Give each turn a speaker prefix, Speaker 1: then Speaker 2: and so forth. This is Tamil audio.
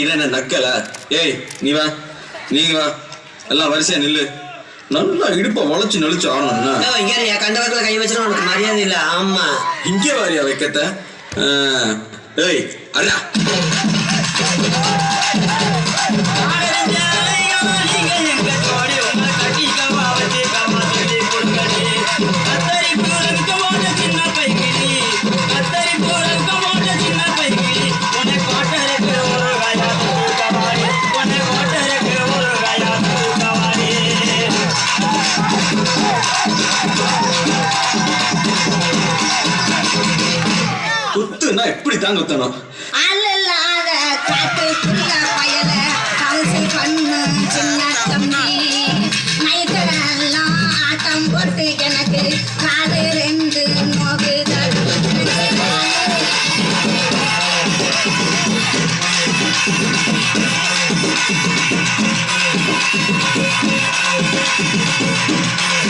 Speaker 1: நீனா என்ன நக்கல? ஏய் நீ வா, நீ வா, எல்லாம் வரிசையா நில்லு. நல்லா இடுப்ப வளைச்சு நெளிச்சு ஆடணும்னா
Speaker 2: இங்க கண்டவர்களை கை வச்சிடும் உனக்கு மரியாதை இல்ல. ஆமா
Speaker 1: இங்கே வாரியா வைக்கத்த. ஏய் அண்ணா குத்துனா எப்படி தான் குத்தணும்?
Speaker 3: அல்லல்லாத காட்டுக்குள்ள பயல கவுசி பண்ணு சின்ன தம்பி மைக்கெல்லாம் ஆட்டம் போட்டு எனக்கு காது ரெண்டு நோகுதல்